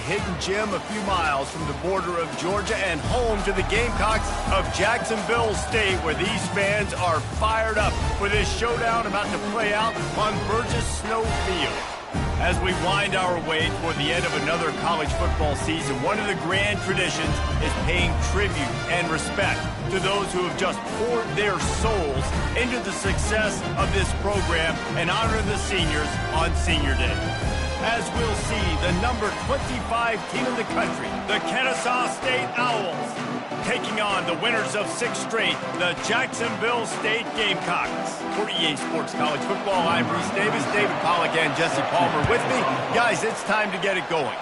hidden gem a few miles from the border of Georgia and home to the Gamecocks of Jacksonville State, where these fans are fired up for this showdown about to play out on Burgess Snow Field. As we wind our way toward the end of another college football season, one of the grand traditions is paying tribute and respect to those who have just poured their souls into the success of this program and honor the seniors on Senior Day. As we'll see, the number 25 team in the country, the Kennesaw State Owls, taking on the winners of 6 straight, the Jacksonville State Gamecocks. For EA Sports College Football, I'm Reese Davis, David Pollack, and Jesse Palmer with me. Guys, it's time to get it going.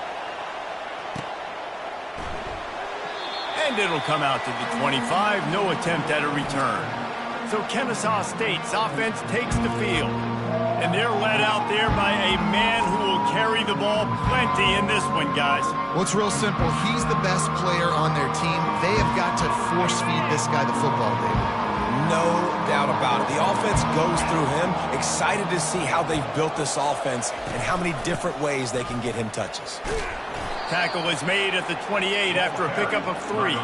And it'll come out to the 25, no attempt at a return. So Kennesaw State's offense takes the field. And they're led out there by a man who will carry the ball plenty in this one, guys. Well, it's real simple. He's the best player on their team. They have got to force-feed this guy the football, David. No doubt about it. The offense goes through him. Excited to see how they've built this offense and how many different ways they can get him touches. Tackle is made at the 28 after a pickup of 3.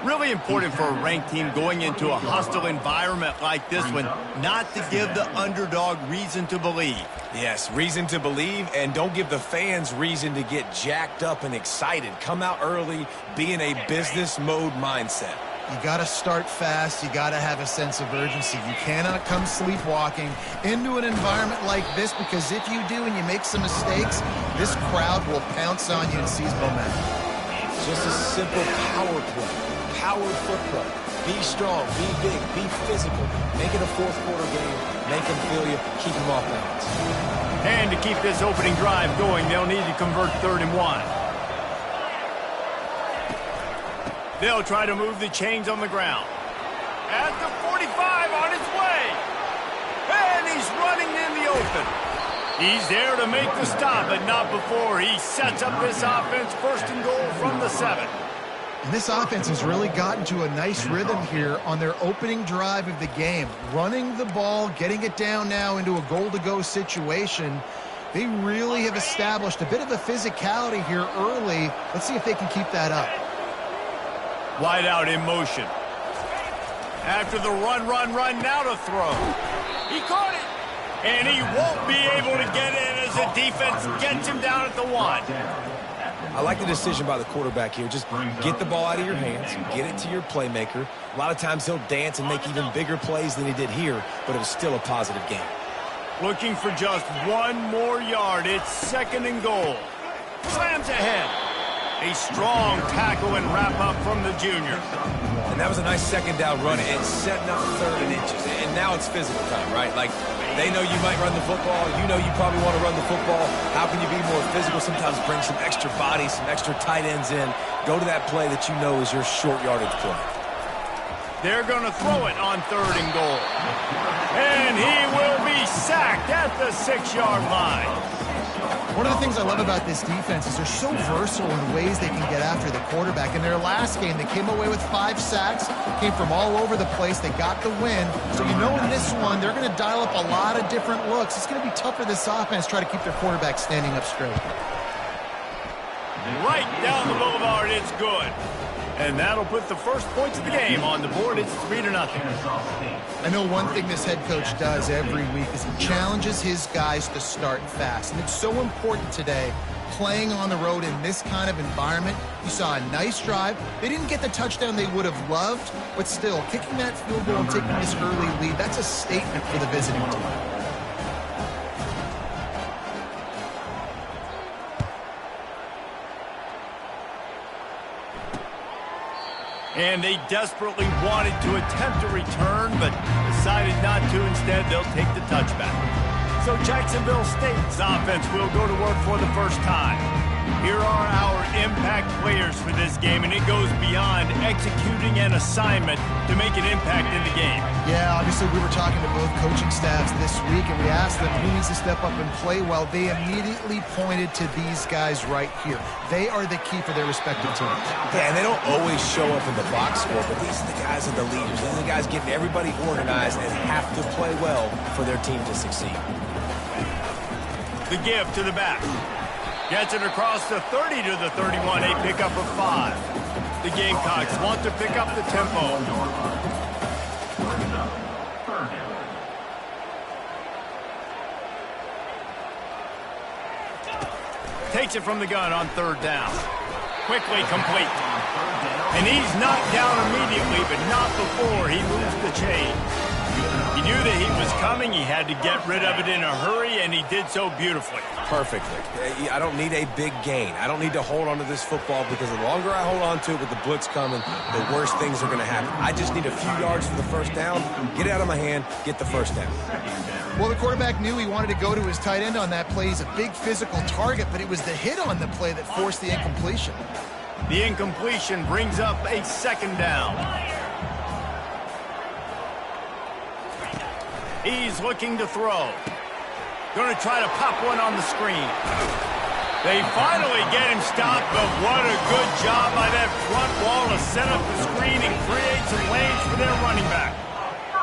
Really important for a ranked team going into a hostile environment like this one, not to give the underdog reason to believe. Yes, reason to believe, and don't give the fans reason to get jacked up and excited. Come out early, be in a business mode mindset. You got to start fast. You got to have a sense of urgency. You cannot come sleepwalking into an environment like this, because if you do and you make some mistakes, this crowd will pounce on you and seize momentum. Just a simple power play. Powered football. Be strong, be big, be physical. Make it a fourth-quarter game. Make them feel you. Keep them off balance. And to keep this opening drive going, they'll need to convert 3rd and 1. They'll try to move the chains on the ground. At the 45 on his way. And he's running in the open. He's there to make the stop, but not before he sets up this offense 1st and goal from the 7. And this offense has really gotten to a nice rhythm here on their opening drive of the game. Running the ball, getting it down now into a goal-to-go situation. They really have established a bit of a physicality here early. Let's see if they can keep that up. Wide out in motion. After the run, now to throw. He caught it. And he won't be able to get in as the defense gets him down at the 1. I like the decision by the quarterback here. Just get the ball out of your hands, get it to your playmaker. A lot of times he'll dance and make even bigger plays than he did here, but it was still a positive game. Looking for just 1 more yard. It's 2nd and goal. Slams ahead. A strong tackle and wrap-up from the junior. And that was a nice 2nd down run and setting up 3rd and inches. And now it's physical time, right? Like, they know you might run the football. You know you probably want to run the football. How can you be more physical? Sometimes bring some extra body, some extra tight ends in. Go to that play that you know is your short yardage play. They're going to throw it on 3rd and goal. And he will be sacked at the 6-yard line. One of the things I love about this defense is they're so versatile in ways they can get after the quarterback. In their last game, they came away with 5 sacks, came from all over the place. They got the win. So you know in this one, they're going to dial up a lot of different looks. It's going to be tough for this offense to try to keep their quarterback standing up straight. Right down the boulevard, it's good. And that'll put the first points of the game on the board. It's 3-0. I know one thing this head coach does every week is he challenges his guys to start fast. And it's so important today, playing on the road in this kind of environment. You saw a nice drive. They didn't get the touchdown they would have loved, but still, kicking that field goal and taking this early lead, that's a statement for the visiting team. And they desperately wanted to attempt a return, but decided not to. Instead, they'll take the touchback. So Jacksonville State's offense will go to work for the first time. Here are our impact players for this game, and it goes beyond executing an assignment to make an impact in the game. Yeah, obviously we were talking to both coaching staffs this week, and we asked them who needs to step up and play well. They immediately pointed to these guys right here. They are the key for their respective teams. Yeah, and they don't always show up in the box score, but these are the guys that are the leaders. These are the guys getting everybody organized and have to play well for their team to succeed. The give to the back. Gets it across the 30 to the 31, a pickup of 5. The Gamecocks want to pick up the tempo. Takes it from the gun on 3rd down. Quickly complete. And he's knocked down immediately, but not before he moves the chain. He knew that he was coming. He had to get rid of it in a hurry, and he did so beautifully. Perfectly. I don't need a big gain. I don't need to hold on to this football because the longer I hold on to it with the blitz coming, the worse things are going to happen. I just need a few yards for the first down, get it out of my hand, get the first down. Well, the quarterback knew he wanted to go to his tight end on that play. He's a big physical target, but it was the hit on the play that forced the incompletion. The incompletion brings up a 2nd down. He's looking to throw. Going to try to pop one on the screen. They finally get him stopped, but what a good job by that front wall to set up the screen and create some lanes for their running back.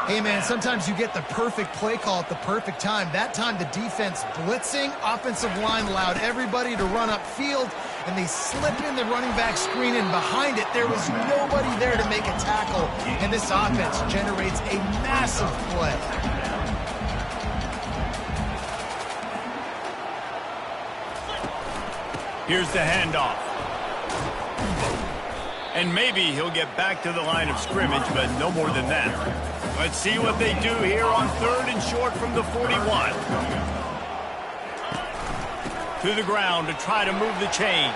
Hey, man, sometimes you get the perfect play call at the perfect time. That time, the defense blitzing, offensive line allowed everybody to run upfield, and they slip in the running back screen, and behind it, there was nobody there to make a tackle, and this offense generates a massive play. Here's the handoff. And maybe he'll get back to the line of scrimmage, but no more than that. Let's see what they do here on 3rd and short from the 41. To the ground to try to move the chains.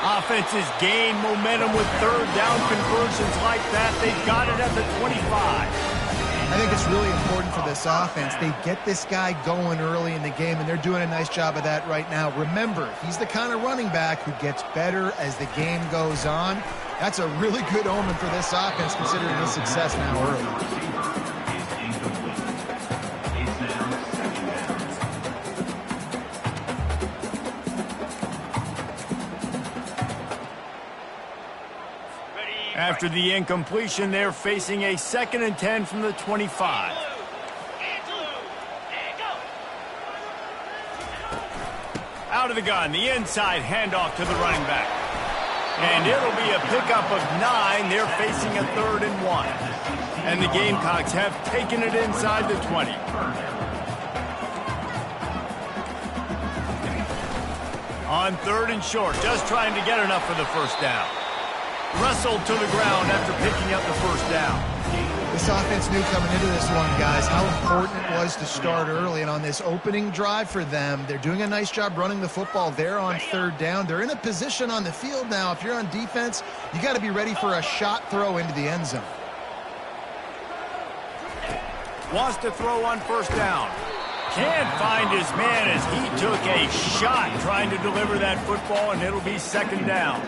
Offenses gain momentum with 3rd down conversions like that. They've got it at the 25. I think it's really important for this offense. They get this guy going early in the game, and they're doing a nice job of that right now. Remember, he's the kind of running back who gets better as the game goes on. That's a really good omen for this offense, considering his success now early. After the incompletion, they're facing a 2nd and 10 from the 25. Out of the gun, the inside handoff to the running back. And it'll be a pickup of 9. They're facing a 3rd and 1. And the Gamecocks have taken it inside the 20. On 3rd and short, just trying to get enough for the first down. Wrestled to the ground after picking up the first down. This offense knew coming into this one, guys, how important it was to start early. And on this opening drive for them, they're doing a nice job running the football. They're on 3rd down. They're in a position on the field now. If you're on defense, you got to be ready for a shot throw into the end zone. Wants to throw on 1st down. Can't find his man as he took a shot trying to deliver that football, and it'll be 2nd down.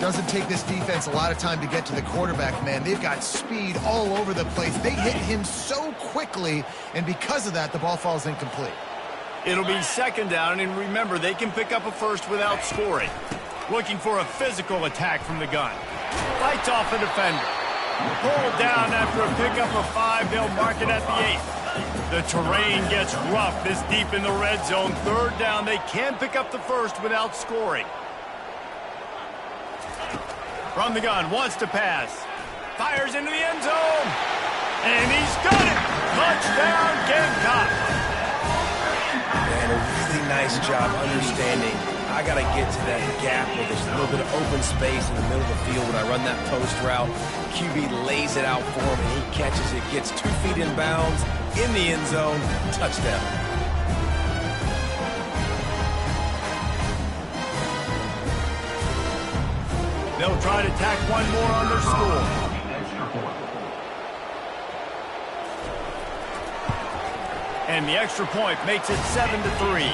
Doesn't take this defense a lot of time to get to the quarterback, man. They've got speed all over the place. They hit him so quickly, and because of that, the ball falls incomplete. It'll be 2nd down, and remember, they can pick up a first without scoring. Looking for a physical attack from the gun. Fights off a defender. Pulled down after a pickup of 5. They'll mark it at the 8. The terrain gets rough this deep in the red zone. 3rd down, they can pick up the first without scoring. From the gun, wants to pass. Fires into the end zone. And he's done it. Touchdown, Gamecock. And a really nice job understanding. I got to get to that gap where there's a little bit of open space in the middle of the field when I run that post route. QB lays it out for him, and he catches it, gets 2 feet in bounds, in the end zone, touchdown. They'll try to tack one more on their score. And the extra point makes it 7-3.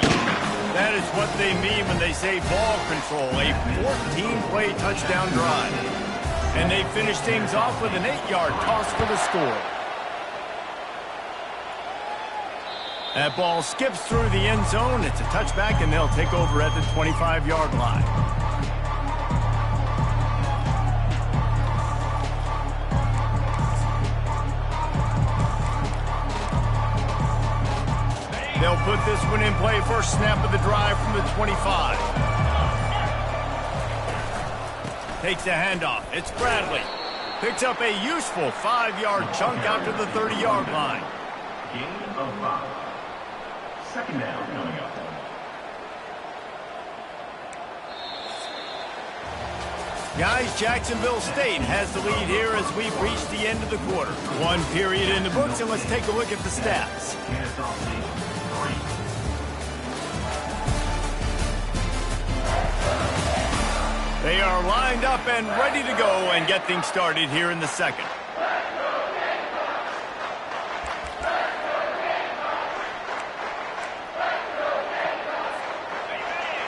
That is what they mean when they say ball control, a 14-play touchdown drive. And they finish things off with an 8-yard toss for the score. That ball skips through the end zone. It's a touchback, and they'll take over at the 25-yard line. They'll put this one in play first snap of the drive from the 25. Takes a handoff. It's Bradley. Picks up a useful 5-yard chunk out to the 30-yard line. Gain of 5. Second down coming up. Guys, Jacksonville State has the lead here as we've reached the end of the quarter. One period in the books, and let's take a look at the stats. Kennesaw State 3. They are lined up and ready to go and get things started here in the second.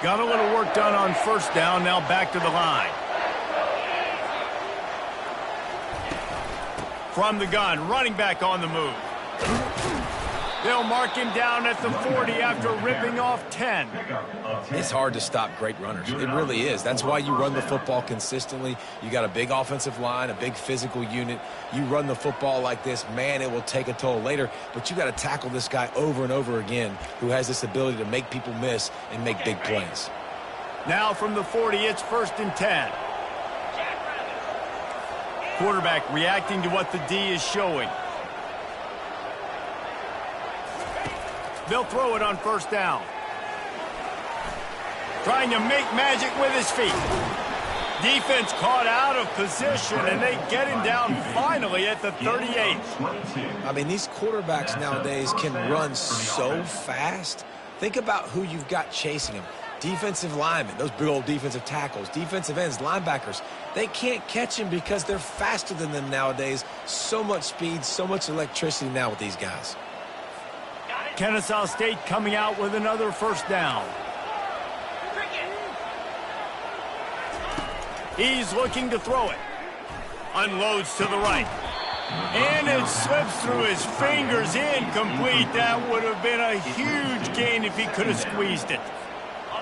Got a little work done on first down, now back to the line. From the gun, running back on the move. They'll mark him down at the 40 after ripping off 10. It's hard to stop great runners. It really is. That's why you run the football consistently. You got a big offensive line, a big physical unit. You run the football like this, man, it will take a toll later. But you got to tackle this guy over and over again who has this ability to make people miss and make big plays. Now from the 40, it's 1st and 10. Quarterback reacting to what the D is showing. They'll throw it on first down. Trying to make magic with his feet. Defense caught out of position, and they get him down finally at the 38. I mean, these quarterbacks nowadays can run so fast. Think about who you've got chasing them. Defensive linemen, those big old defensive tackles, defensive ends, linebackers. They can't catch him because they're faster than them nowadays. So much speed, so much electricity now with these guys. Kennesaw State coming out with another first down. He's looking to throw it. Unloads to the right. And it slips through his fingers, incomplete. That would have been a huge gain if he could have squeezed it.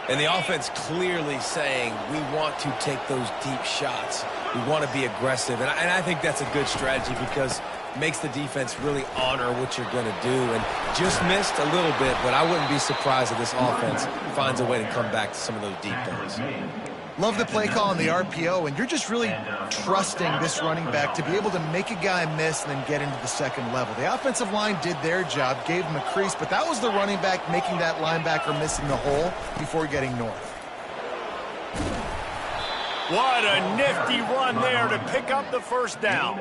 And the offense clearly saying, we want to take those deep shots. We want to be aggressive. And I think that's a good strategy because it makes the defense really honor what you're going to do. And just missed a little bit, but I wouldn't be surprised if this offense finds a way to come back to some of those deep balls. Love the play call on the RPO, and you're just really trusting this running back to be able to make a guy miss and then get into the second level. The offensive line did their job, gave him a crease, but that was the running back making that linebacker miss in the hole before getting north. What a nifty run there to pick up the first down.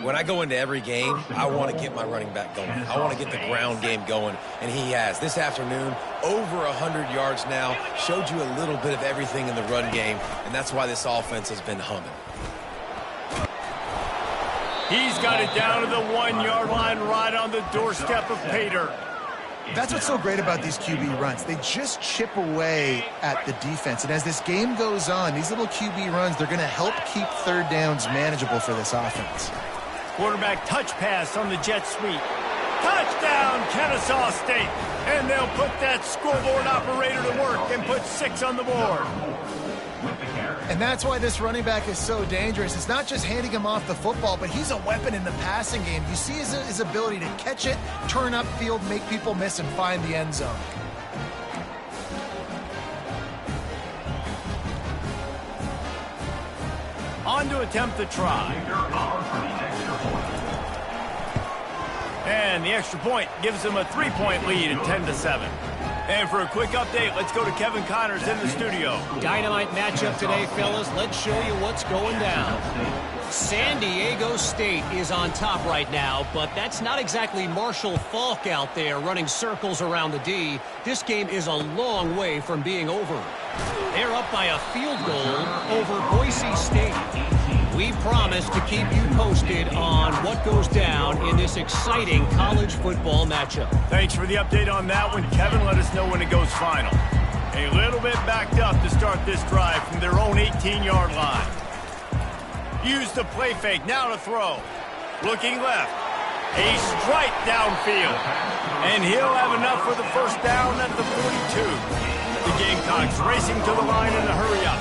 When I go into every game, I want to get my running back going. I want to get the ground game going, and he has. This afternoon, over 100 yards now, showed you a little bit of everything in the run game, and that's why this offense has been humming. He's got it down to the 1-yard line right on the doorstep of Pater. That's what's so great about these QB runs. They just chip away at the defense. And as this game goes on, these little QB runs, they're going to help keep third downs manageable for this offense. Quarterback touch pass on the jet sweep. Touchdown, Kennesaw State. And they'll put that scoreboard operator to work and put 6 on the board. And that's why this running back is so dangerous. It's not just handing him off the football, but he's a weapon in the passing game. You see his ability to catch it, turn upfield, make people miss, and find the end zone. On to attempt the try. And the extra point gives them a 3-point lead at 10-7. And for a quick update, let's go to Kevin Connors in the studio. Dynamite matchup today, fellas. Let's show you what's going down. San Diego State is on top right now, but that's not exactly Marshall Faulk out there running circles around the D. This game is a long way from being over. They're up by a field goal over Boise State. We promise to keep you posted on what goes down in this exciting college football matchup. Thanks for the update on that one, Kevin. Let us know when it goes final. A little bit backed up to start this drive from their own 18-yard line. Use the play fake, now to throw. Looking left. A strike downfield. And he'll have enough for the first down at the 42. The Gamecocks racing to the line in a hurry up.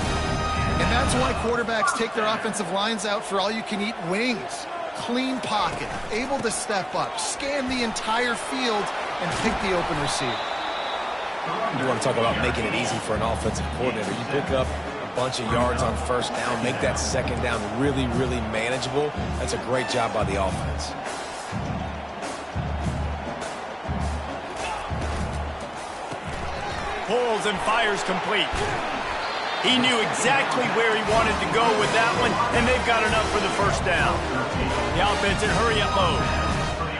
And that's why quarterbacks take their offensive lines out for all-you-can-eat wings. Clean pocket, able to step up, scan the entire field, and pick the open receiver. You want to talk about making it easy for an offensive coordinator. You pick up a bunch of yards on first down, make that second down really, really manageable. That's a great job by the offense. Pulls and fires complete. He knew exactly where he wanted to go with that one, and they've got enough for the first down. The offense in hurry-up mode.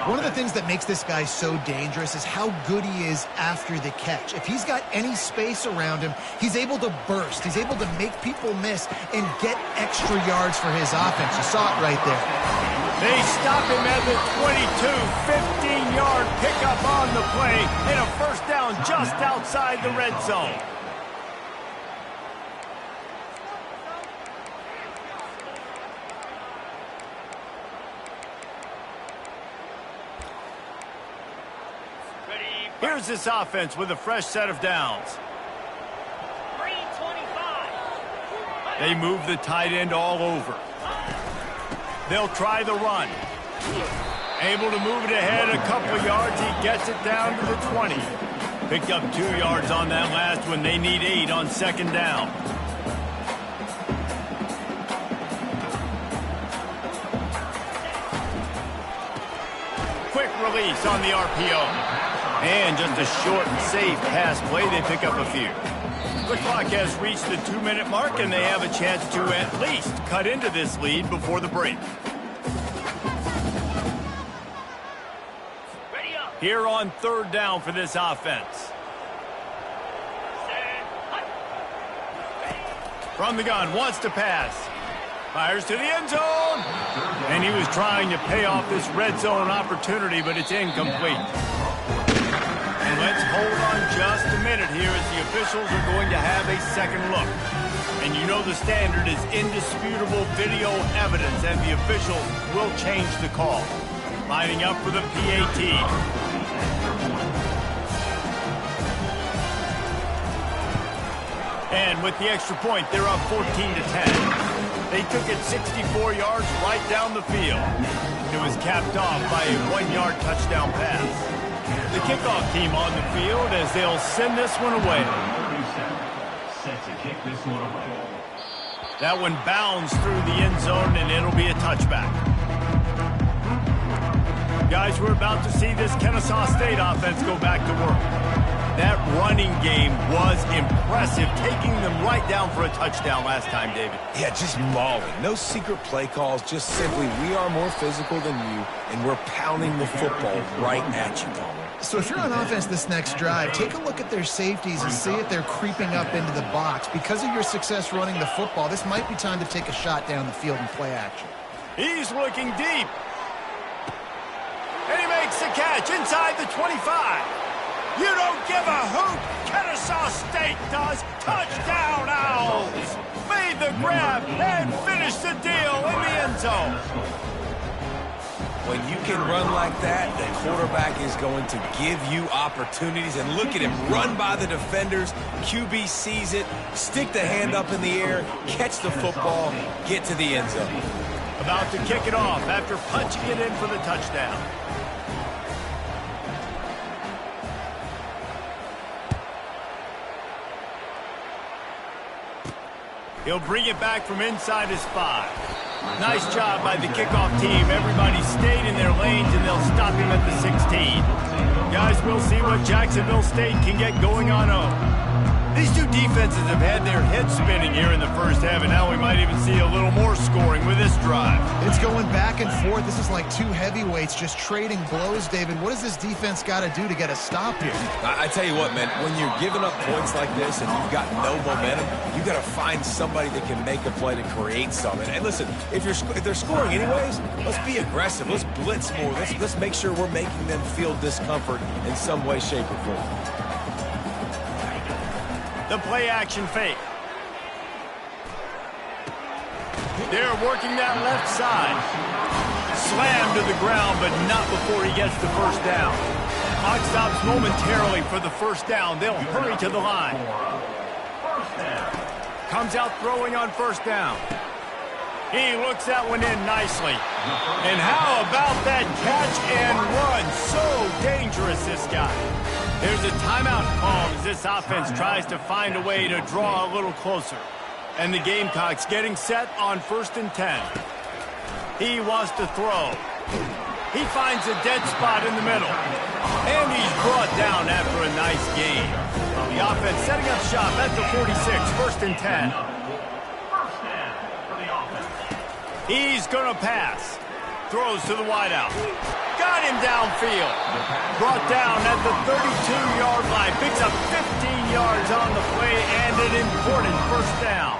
One of the things that makes this guy so dangerous is how good he is after the catch. If he's got any space around him, he's able to burst. He's able to make people miss and get extra yards for his offense. You saw it right there. They stop him at the 22, 15-yard pickup on the play, and a first down just outside the red zone. Here's this offense with a fresh set of downs. They move the tight end all over. They'll try the run. Able to move it ahead a couple yards. He gets it down to the 20. Picked up 2 yards on that last one. They need 8 on second down. Quick release on the RPO. And just a short and safe pass play. They pick up a few. The clock has reached the 2-minute mark, and they have a chance to at least cut into this lead before the break. Here on third down for this offense. From the gun, wants to pass. Fires to the end zone. And he was trying to pay off this red zone opportunity, but it's incomplete. And let's hold on just a minute here as the officials are going to have a second look. And you know the standard is indisputable video evidence, and the officials will change the call. Lining up for the PAT. And with the extra point, they're up 14-10. They took it 64 yards right down the field. It was capped off by a 1-yard touchdown pass. The kickoff team on the field as they'll send this one away. Set to kick this one away. That one bounds through the end zone, and it'll be a touchback. Guys, we're about to see this Kennesaw State offense go back to work. That running game was impressive, taking them right down for a touchdown last time, David. Yeah, just mauling. No secret play calls, just simply we are more physical than you, and we're pounding the football right at you, Palmer. So if you're on offense this next drive, take a look at their safeties and see if they're creeping up into the box. Because of your success running the football, this might be time to take a shot down the field and play action. He's looking deep. And he makes the catch inside the 25. You don't give a hoot. Kennesaw State does. Touchdown, Owls. Made the grab and finished the deal in the end zone. When you can run like that, the quarterback is going to give you opportunities. And look at him run by the defenders. QB sees it, stick the hand up in the air, catch the football, get to the end zone. About to kick it off after punching it in for the touchdown. He'll bring it back from inside his 5. Nice job by the kickoff team. Everybody stayed in their lanes, and they'll stop him at the 16. Guys, we'll see what Jacksonville State can get going on home. These two defenses have had their heads spinning here in the first half, and now we might even see a little more scoring with this drive. It's going back and forth. This is like two heavyweights just trading blows, David. What does this defense got to do to get a stop here? I tell you what, man, when you're giving up points like this and you've got no momentum, you got to find somebody that can make a play to create something. And listen, if they're scoring anyways, let's be aggressive. Let's blitz more. Let's make sure we're making them feel discomfort in some way, shape, or form. The play-action fake. They're working that left side. Slammed to the ground, but not before he gets the first down. Clock stops momentarily for the first down. They'll hurry to the line. Comes out throwing on first down. He looks that one in nicely. And how about that catch and run? So dangerous, this guy. There's a timeout called as this offense tries to find a way to draw a little closer. And the Gamecocks getting set on 1st and 10. He wants to throw. He finds a dead spot in the middle. And he's brought down after a nice gain. The offense setting up shop at the 46, 1st and 10. He's going to pass. Throws to the wideout. Got him downfield. Brought down at the 32-yard line. Picks up 15 yards on the play and an important 1st down.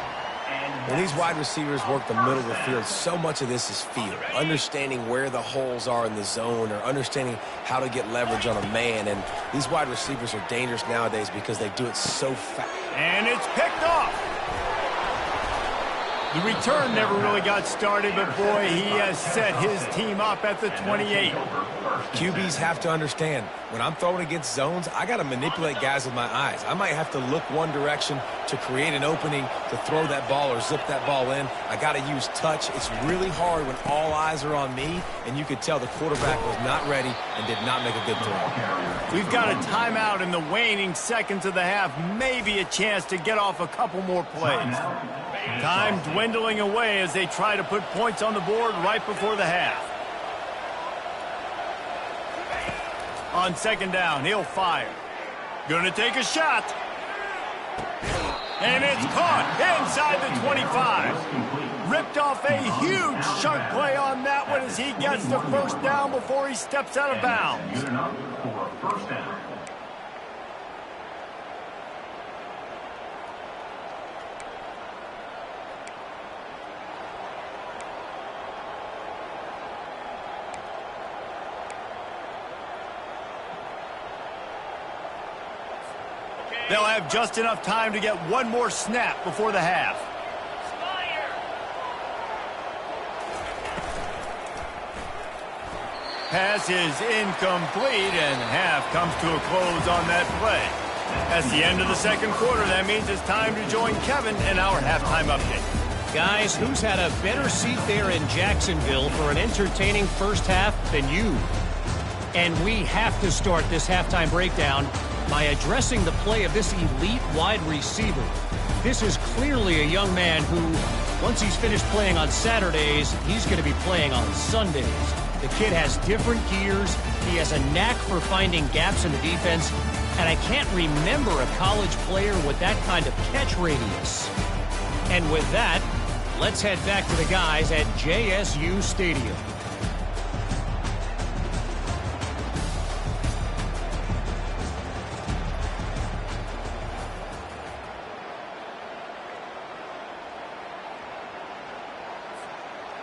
When these wide receivers work the middle of the field, so much of this is feel. Understanding where the holes are in the zone or understanding how to get leverage on a man. And these wide receivers are dangerous nowadays because they do it so fast. And it's picked off. The return never really got started, but boy, he has set his team up at the 28. QBs have to understand, when I'm throwing against zones, I got to manipulate guys with my eyes. I might have to look one direction to create an opening to throw that ball or zip that ball in. I got to use touch. It's really hard when all eyes are on me, and you could tell the quarterback was not ready and did not make a good throw. We've got a timeout in the waning seconds of the half, maybe a chance to get off a couple more plays. Time dwindling away as they try to put points on the board right before the half. On 2nd down, he'll fire. Gonna take a shot. And it's caught inside the 25. Ripped off a huge chunk play on that one as he gets the 1st down before he steps out of bounds. They'll have just enough time to get one more snap before the half. Pass is incomplete, and half comes to a close on that play. That's the end of the 2nd quarter. That means it's time to join Kevin in our halftime update. Guys, who's had a better seat there in Jacksonville for an entertaining 1st half than you? And we have to start this halftime breakdown by addressing the play of this elite wide receiver. This is clearly a young man who, once he's finished playing on Saturdays, he's going to be playing on Sundays. The kid has different gears. He has a knack for finding gaps in the defense. And I can't remember a college player with that kind of catch radius. And with that, let's head back to the guys at JSU Stadium.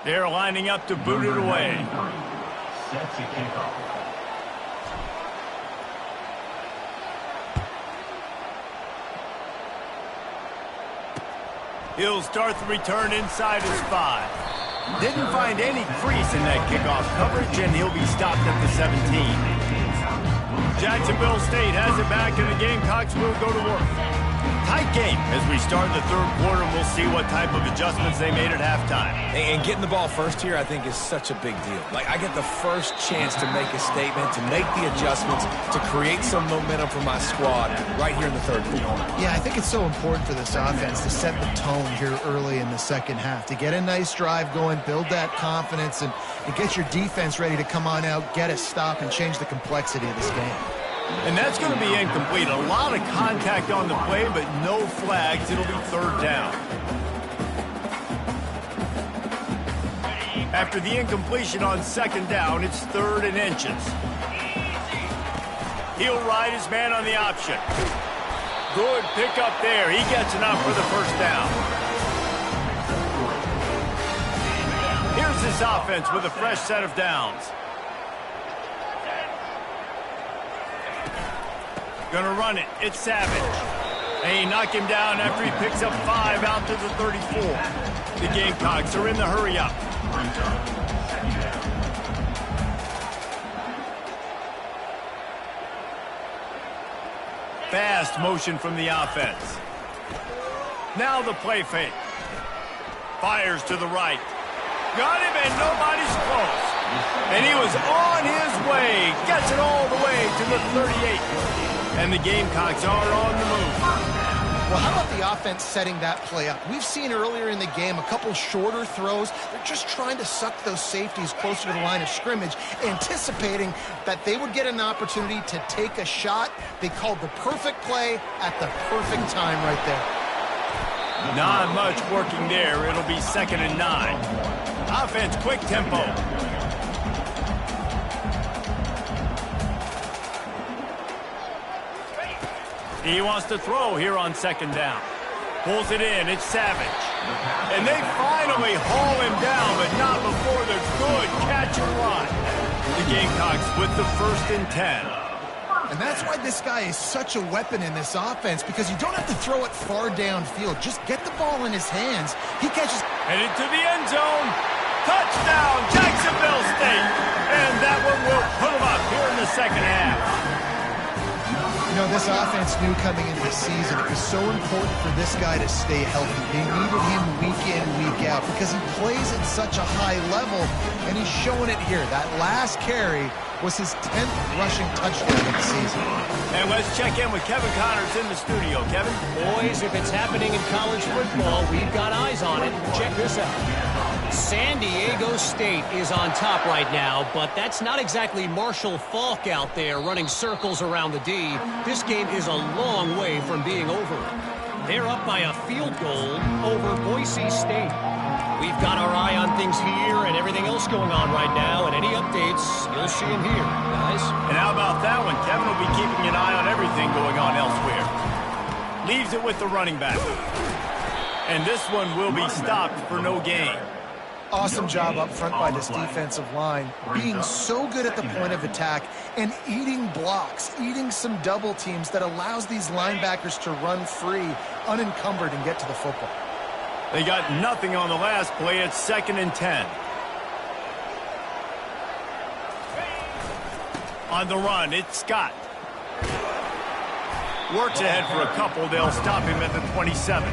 They're lining up to boot it away. Set to kick off. He'll start the return inside his 5. Didn't find any crease in that kickoff coverage, and he'll be stopped at the 17. Jacksonville State has it back, and the Gamecocks will go to work. Tight game as we start the 3rd quarter, and we'll see what type of adjustments they made at halftime. And getting the ball first here, I think, is such a big deal. Like, I get the first chance to make a statement, to make the adjustments, to create some momentum for my squad right here in the 3rd quarter. Yeah, I think it's so important for this offense to set the tone here early in the 2nd half, to get a nice drive going, build that confidence, and get your defense ready to come on out, get a stop, and change the complexity of this game. And that's going to be incomplete. A lot of contact on the play, but no flags. It'll be 3rd down. After the incompletion on 2nd down, it's 3rd and inches. He'll ride his man on the option. Good pick up there. He gets enough for the 1st down. Here's this offense with a fresh set of downs. Gonna run it. It's Savage. And he knocked him down after he picks up 5 out to the 34. The Gamecocks are in the hurry-up. Fast motion from the offense. Now the play fake. Fires to the right. Got him, and nobody's close. And he was on his way. Gets it all the way to the 38. And the Gamecocks are on the move. Well, how about the offense setting that play up? We've seen earlier in the game a couple shorter throws. They're just trying to suck those safeties closer to the line of scrimmage, anticipating that they would get an opportunity to take a shot. They called the perfect play at the perfect time right there. Not much working there. It'll be 2nd and 9. Offense, quick tempo. He wants to throw here on 2nd down. Pulls it in. It's Savage. And they finally haul him down, but not before the good catch and run. The Gamecocks with the 1st and 10. And that's why this guy is such a weapon in this offense, because you don't have to throw it far downfield. Just get the ball in his hands. He catches. Headed to the end zone. Touchdown, Jacksonville State. And that one will put him up here in the 2nd half. You know, this offense knew coming into the season it was so important for this guy to stay healthy. They needed him week in, week out, because he plays at such a high level, and he's showing it here. That last carry was his 10th rushing touchdown of the season. And let's check in with Kevin Connors in the studio. Kevin? Boys, if it's happening in college football, we've got eyes on it. Check this out. San Diego State is on top right now, but that's not exactly Marshall Faulk out there running circles around the D. This game is a long way from being over. They're up by a field goal over Boise State. We've got our eye on things here and everything else going on right now, and any updates, you'll see them here, guys. And how about that one? Kevin will be keeping an eye on everything going on elsewhere. Leaves it with the running back. And this one will be stopped for no gain. Awesome job up front by this defensive line, being so good at the point of attack and eating blocks, eating some double teams that allows these linebackers to run free, unencumbered, and get to the football. They got nothing on the last play. It's 2nd and 10. On the run, it's Scott. Works ahead for a couple. They'll stop him at the 27.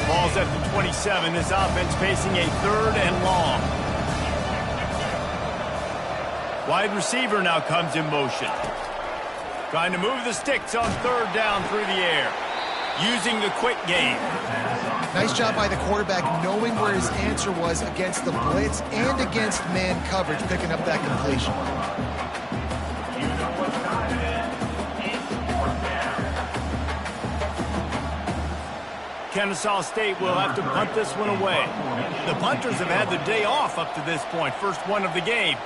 Ball's at the 27. This offense facing a 3rd and long. Wide receiver now comes in motion. Trying to move the sticks on 3rd down through the air. Using the quick game. Nice job by the quarterback knowing where his answer was against the blitz and against man coverage, picking up that completion. Kennesaw State will have to punt this one away. The punters have had the day off up to this point. First one of the game.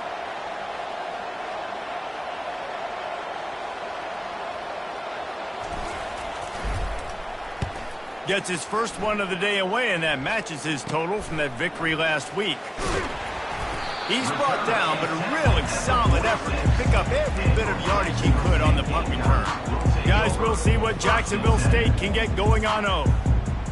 Gets his first one of the day away, and that matches his total from that victory last week. He's brought down, but a really solid effort to pick up every bit of yardage he could on the punt return. Guys, we'll see what Jacksonville State can get going on O.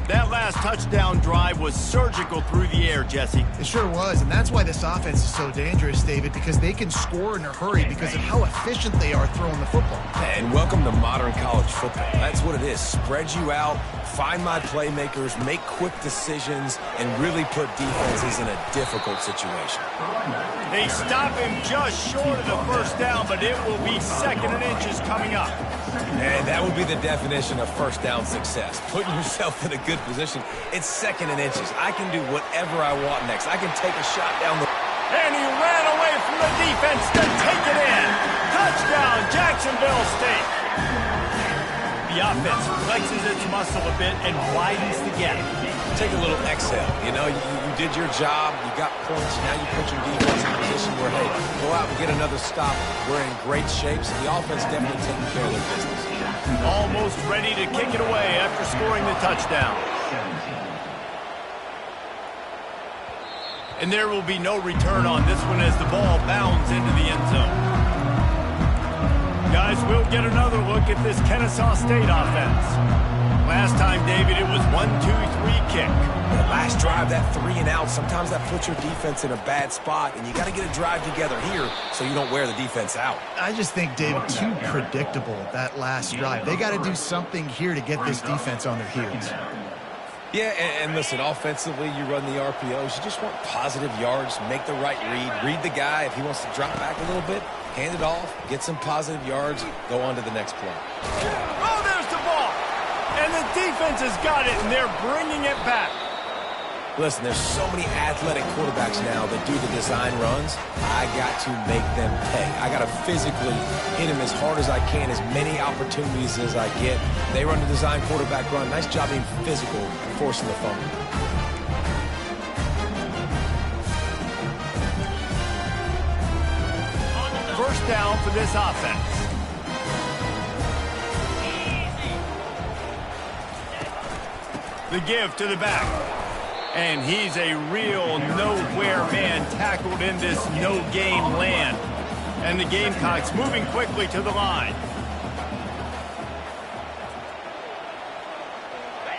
That last touchdown drive was surgical through the air, Jesse. It sure was, and that's why this offense is so dangerous, David, because they can score in a hurry because of how efficient they are throwing the football. And welcome to modern college football. That's what it is. Spread you out, find my playmakers, make quick decisions, and really put defenses in a difficult situation. They stop him just short of the 1st down, but it will be 2nd and inches coming up. And that would be the definition of 1st down success. Putting yourself in a good position. It's 2nd and inches. I can do whatever I want next. I can take a shot down the... And he ran away from the defense to take it in. Touchdown, Jacksonville State. The offense flexes its muscle a bit and widens the gap. Take a little exhale. You know, you did your job. You got points. Now you put your defense in a position where, hey, go out and get another stop. We're in great shape. So the offense definitely taking care of their business. Almost ready to kick it away after scoring the touchdown. And there will be no return on this one as the ball bounds into the end zone. Guys, we'll get another look at this Kennesaw State offense. Last time, David, it was 1-2-3 kick. That last drive, that 3 and out, sometimes that puts your defense in a bad spot, and you got to get a drive together here so you don't wear the defense out. I just think, David, too predictable, that last drive. They got to do something here to get this defense on their heels. Yeah, and listen, offensively, you run the RPOs. You just want positive yards, make the right read the guy. If he wants to drop back a little bit, hand it off, get some positive yards, go on to the next play. Oh, there's the ball. And the defense has got it, and they're bringing it back. Listen, there's so many athletic quarterbacks now that do the design runs. I got to make them pay. I got to physically hit them as hard as I can, as many opportunities as I get. They run the design quarterback run. Nice job being physical, forcing the fumble. First down for this offense. The give to the back. And he's a real nowhere man tackled in this no-game land. And the Gamecocks moving quickly to the line.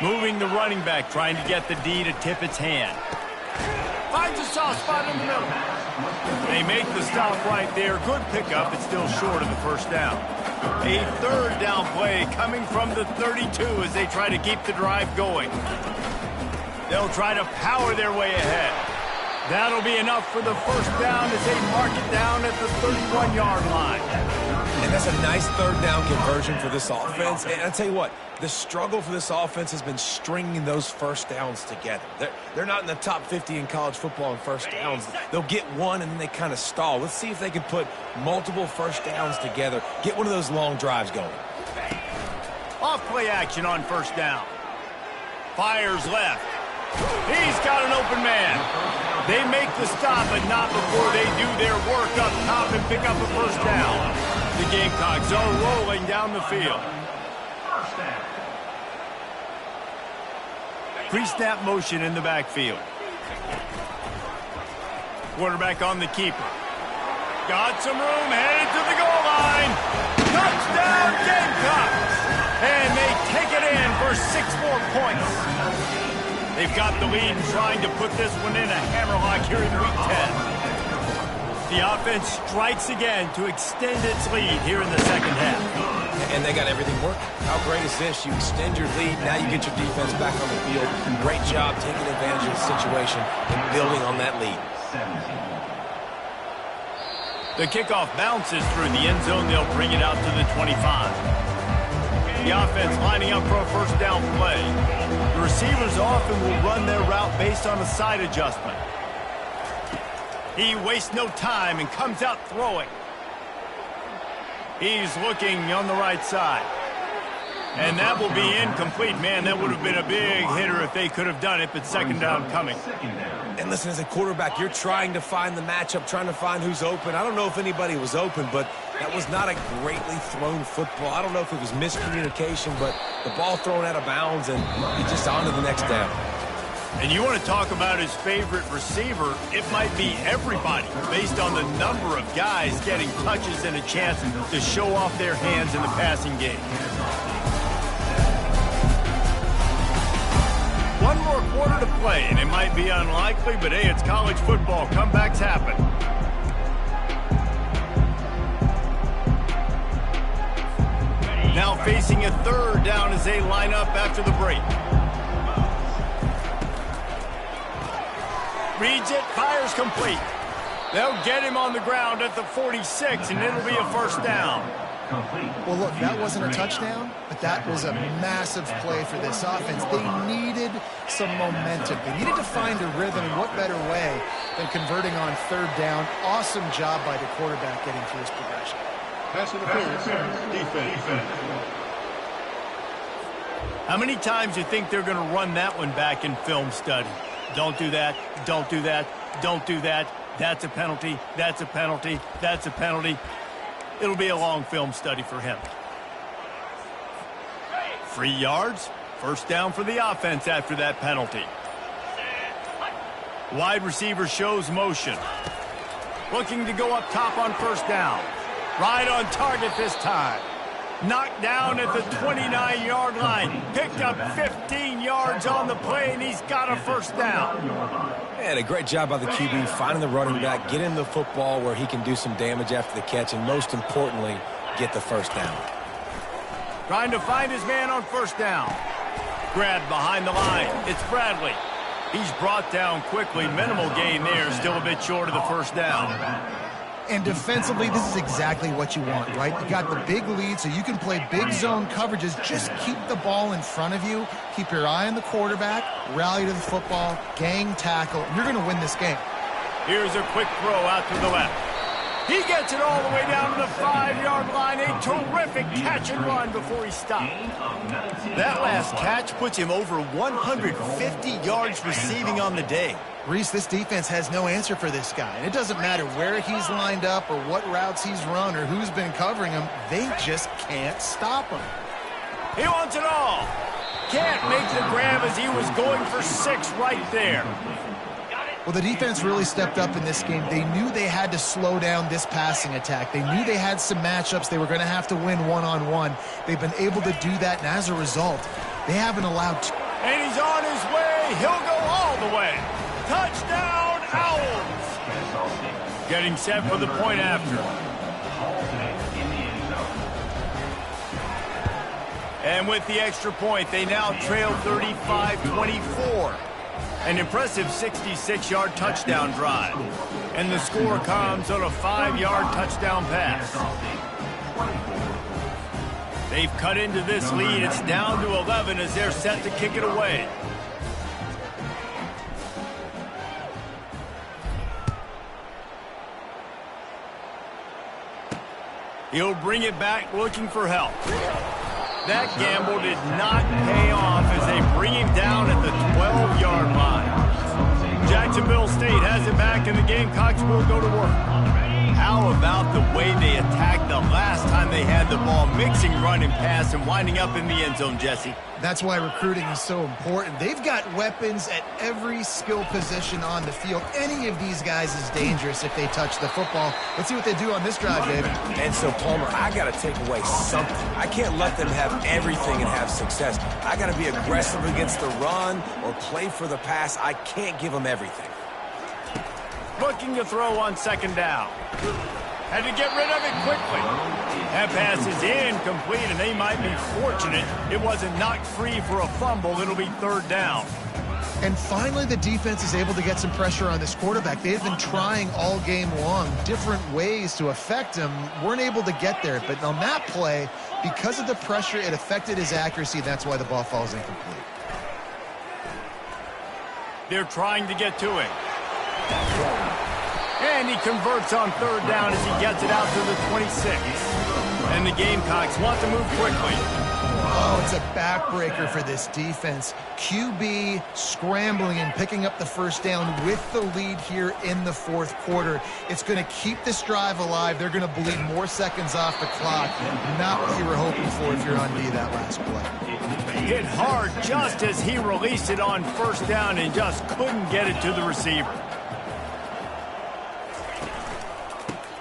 Moving the running back, trying to get the D to tip its hand. Finds a soft spot in the middle. They make the stop right there. Good pickup. It's still short of the first down. A third down play coming from the 32 as they try to keep the drive going. They'll try to power their way ahead. That'll be enough for the first down as they mark it down at the 31-yard line. And that's a nice third down conversion for this offense. And I'll tell you what, the struggle for this offense has been stringing those first downs together. They're not in the top 50 in college football in first downs. They'll get one and then they kind of stall. Let's see if they can put multiple first downs together, get one of those long drives going. Off play action on first down. Fires left. He's got an open man. They make the stop, but not before they do their work up top and pick up a first down. The Gamecocks are rolling down the field. Pre-snap motion in the backfield. Quarterback on the keeper. Got some room, headed to the goal line. Touchdown, Gamecocks! And they take it in for 6 more points. They've got the lead and trying to put this one in a hammerlock here in Week 10. The offense strikes again to extend its lead here in the second half. And they got everything working. How great is this? You extend your lead, now you get your defense back on the field. Great job taking advantage of the situation and building on that lead. The kickoff bounces through the end zone. They'll bring it out to the 25. The offense lining up for a first down play. The receivers often will run their route based on a side adjustment. He wastes no time and comes out throwing. He's looking on the right side. And that will be incomplete. Man, that would have been a big hitter if they could have done it, but second down coming. And listen, as a quarterback, you're trying to find the matchup, trying to find who's open. I don't know if anybody was open, but that was not a greatly thrown football. I don't know if it was miscommunication, but the ball thrown out of bounds, and he's just on to the next down. And you want to talk about his favorite receiver, it might be everybody, based on the number of guys getting touches and a chance to show off their hands in the passing game. One more quarter to play, and it might be unlikely, but hey, it's college football. Comebacks happen. Now facing a third down as they line up after the break. Reads it, fires complete. They'll get him on the ground at the 46, and it'll be a first down. Well, look, that wasn't a touchdown, but that was a massive play for this offense. They needed some momentum. They needed to find a rhythm, and what better way than converting on third down. Awesome job by the quarterback getting through his progression. Pass interference, defense. How many times do you think they're going to run that one back in film study? Don't do that, don't do that, don't do that. That's a penalty, that's a penalty, that's a penalty. It'll be a long film study for him. 3 yards, first down for the offense after that penalty. Wide receiver shows motion. Looking to go up top on first down. Right on target this time. Knocked down at the 29-yard line. Picked up 15 yards on the play, and he's got a first down. And a great job by the QB finding the running back, getting the football where he can do some damage after the catch, and most importantly, get the first down. Trying to find his man on first down. Grabbed behind the line. It's Bradley. He's brought down quickly. Minimal gain there. Still a bit short of the first down. And defensively, this is exactly what you want, right? You got the big lead, so you can play big zone coverages. Just keep the ball in front of you. Keep your eye on the quarterback. Rally to the football. Gang tackle. You're going to win this game. Here's a quick throw out to the left. He gets it all the way down to the 5-yard line. A terrific catch and run before he stopped. That last catch puts him over 150 yards receiving on the day. Reese, this defense has no answer for this guy. And it doesn't matter where he's lined up or what routes he's run or who's been covering him. They just can't stop him. He wants it all. Can't make the grab as he was going for 6 right there. Well, the defense really stepped up in this game. They knew they had to slow down this passing attack. They knew they had some matchups they were going to have to win one-on-one. They've been able to do that, and as a result, they haven't allowed... And he's on his way. He'll go all the way. Touchdown, Owls! Getting set for the point after. And with the extra point, they now trail 35-24. An impressive 66-yard touchdown drive. And the score comes on a 5-yard touchdown pass. They've cut into this lead. It's down to 11 as they're set to kick it away. He'll bring it back looking for help. That gamble did not pay off as they bring him down at the 12-yard line. Jacksonville State has it back, and the Gamecocks will go to work. How about the way they attacked the last time they had the ball, mixing run and pass and winding up in the end zone, Jesse? That's why recruiting is so important. They've got weapons at every skill position on the field. Any of these guys is dangerous if they touch the football. Let's see what they do on this drive, David. And so, Palmer, I got to take away something. I can't let them have everything and have success. I got to be aggressive against the run or play for the pass. I can't give them everything. Looking to throw on second down. Had to get rid of it quickly. That pass is incomplete, and they might be fortunate it wasn't knocked free for a fumble. It'll be third down. And finally, the defense is able to get some pressure on this quarterback. They've been trying all game long different ways to affect him. Weren't able to get there. But on that play, because of the pressure, it affected his accuracy. That's why the ball falls incomplete. They're trying to get to him. And he converts on third down as he gets it out to the 26. And the Gamecocks want to move quickly. Oh, it's a backbreaker for this defense. QB scrambling and picking up the first down with the lead here in the fourth quarter. It's going to keep this drive alive. They're going to bleed more seconds off the clock. Not what you were hoping for if you're on D that last play. Hit hard just as he released it on first down and just couldn't get it to the receiver.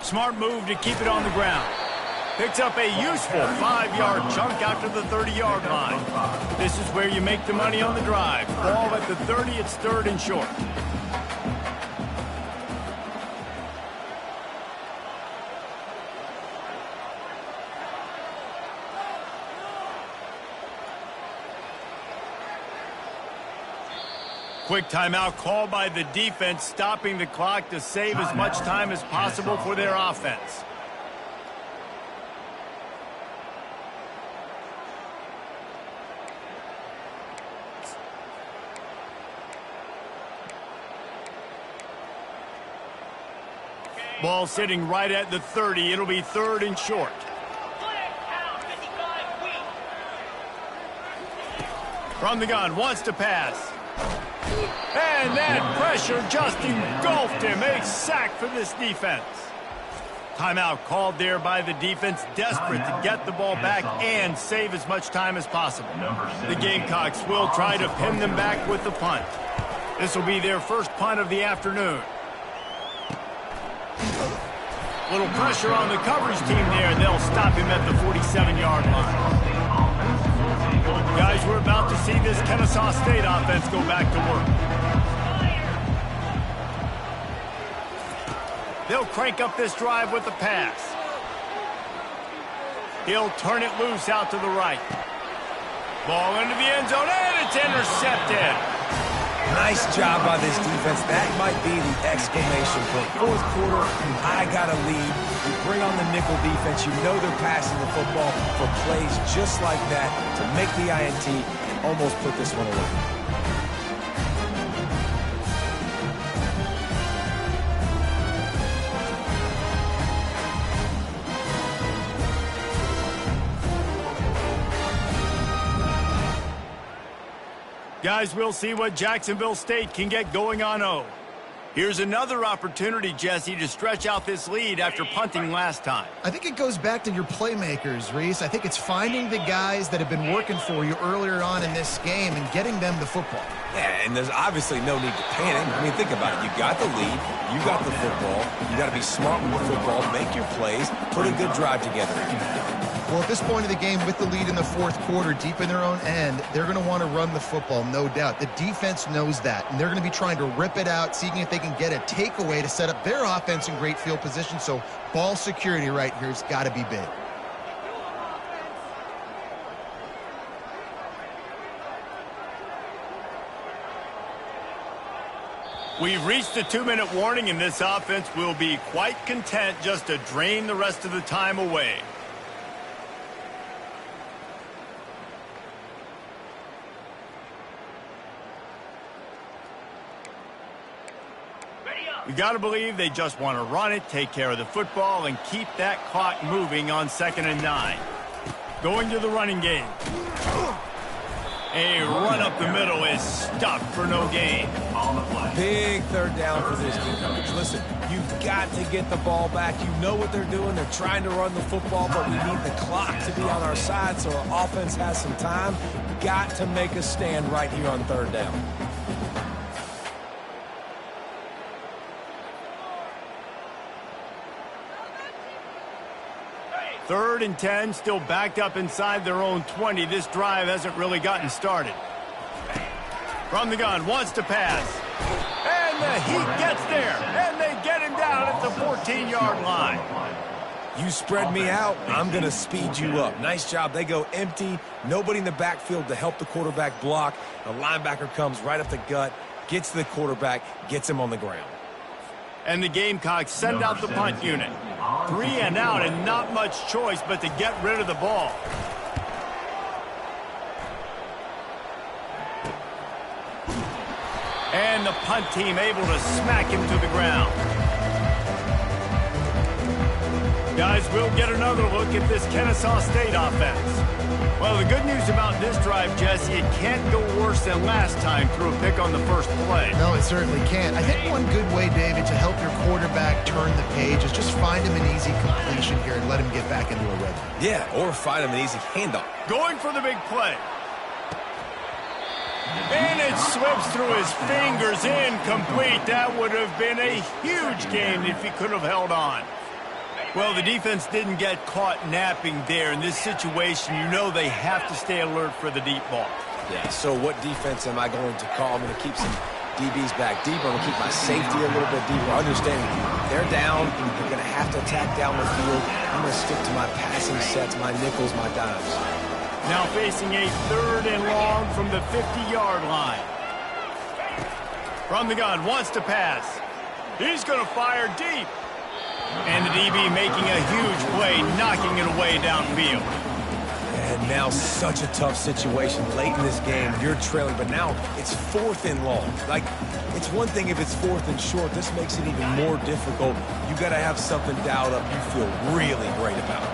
Smart move to keep it on the ground. Picks up a useful 5-yard chunk out to the 30-yard line. This is where you make the money on the drive. Ball at the 30, it's third and short. Quick timeout called by the defense, stopping the clock to save as much time as possible for their offense. Ball sitting right at the 30. It'll be third and short. From the gun, wants to pass. And that pressure just engulfed him. A sack for this defense. Timeout called there by the defense, desperate to get the ball back and save as much time as possible. The Gamecocks will try to pin them back with the punt. This will be their first punt of the afternoon. Little pressure on the coverage team there. They'll stop him at the 47-yard line. Guys, we're about to see this Kennesaw State offense go back to work. They'll crank up this drive with the pass. He'll turn it loose out to the right. Ball into the end zone, and it's intercepted. Nice job by this defense. That might be the exclamation point. Fourth quarter, I got a lead. You bring on the nickel defense. You know they're passing the football for plays just like that to make the INT and almost put this one away. Guys, we'll see what Jacksonville State can get going on O. Here's another opportunity, Jesse, to stretch out this lead after punting last time. I think it goes back to your playmakers, Reese. I think it's finding the guys that have been working for you earlier on in this game and getting them the football. Yeah, and there's obviously no need to panic. I mean, think about it. You got the lead. You got the football. You got to be smart with the football, make your plays, put a good drive together. Well, at this point of the game, with the lead in the fourth quarter, deep in their own end, they're going to want to run the football, no doubt. The defense knows that, and they're going to be trying to rip it out, seeing if they can get a takeaway to set up their offense in great field position. So ball security right here has got to be big. We've reached the 2-minute warning, and this offense will be quite content just to drain the rest of the time away. You got to believe they just want to run it, take care of the football, and keep that clock moving on 2nd and 9. Going to the running game. A run up the middle is stuffed for no gain. Big third down for this defense. Listen, you've got to get the ball back. You know what they're doing. They're trying to run the football, but we need the clock to be on our side so our offense has some time. Got to make a stand right here on third down. 3rd and 10, still backed up inside their own 20. This drive hasn't really gotten started. From the gun, wants to pass. And the heat gets there, and they get him down at the 14-yard line. You spread me out, I'm going to speed you up. Nice job. They go empty. Nobody in the backfield to help the quarterback block. The linebacker comes right up the gut, gets to the quarterback, gets him on the ground. And the Gamecocks send out the punt unit. 3 and out, and not much choice but to get rid of the ball. And the punt team able to smack him to the ground. Guys, we'll get another look at this Kennesaw State offense. Well, the good news about this drive, Jesse, it can't go worse than last time through a pick on the first play. No, it certainly can't. I think one good way, David, to help your quarterback turn the page is just find him an easy completion here and let him get back into a rhythm. Yeah, or find him an easy handoff. Going for the big play. And it slips through his fingers, incomplete. That would have been a huge gain if he could have held on. Well, the defense didn't get caught napping there. In this situation, you know they have to stay alert for the deep ball. Yeah, so what defense am I going to call? I'm going to keep some DBs back deeper. I'm going to keep my safety a little bit deeper. Understanding they're down, they're going to have to attack down the field. I'm going to stick to my passing sets, my nickels, my dimes. Now facing a 3rd and long from the 50-yard line. From the gun, wants to pass. He's going to fire deep. And the DB making a huge play, knocking it away downfield. And now such a tough situation late in this game. You're trailing, but now it's 4th and long. Like, it's one thing if it's 4th and short. This makes it even more difficult. You got to have something dialed up you feel really great about.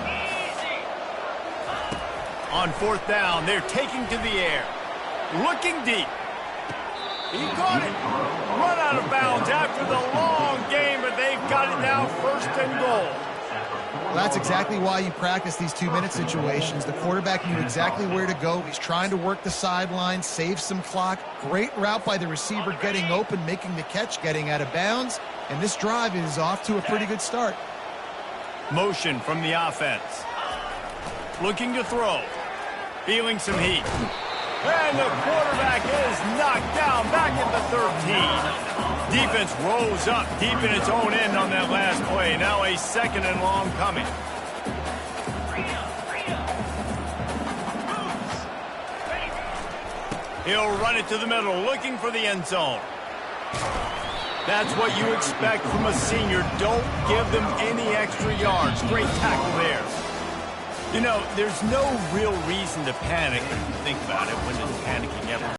On 4th down, they're taking to the air. Looking deep. He caught it. Run out of bounds after the long game, but they've got it now 1st and goal. Well, that's exactly why you practice these 2-minute situations. The quarterback knew exactly where to go. He's trying to work the sideline, save some clock. Great route by the receiver, getting open, making the catch, getting out of bounds. And this drive is off to a pretty good start. Motion from the offense. Looking to throw. Feeling some heat. And the quarterback is knocked down back at the 13. Defense rolls up deep in its own end on that last play. Now a 2nd and long coming. He'll run it to the middle, looking for the end zone. That's what you expect from a senior. Don't give them any extra yards. Great tackle there. You know, there's no real reason to panic if you think about it. When does panicking ever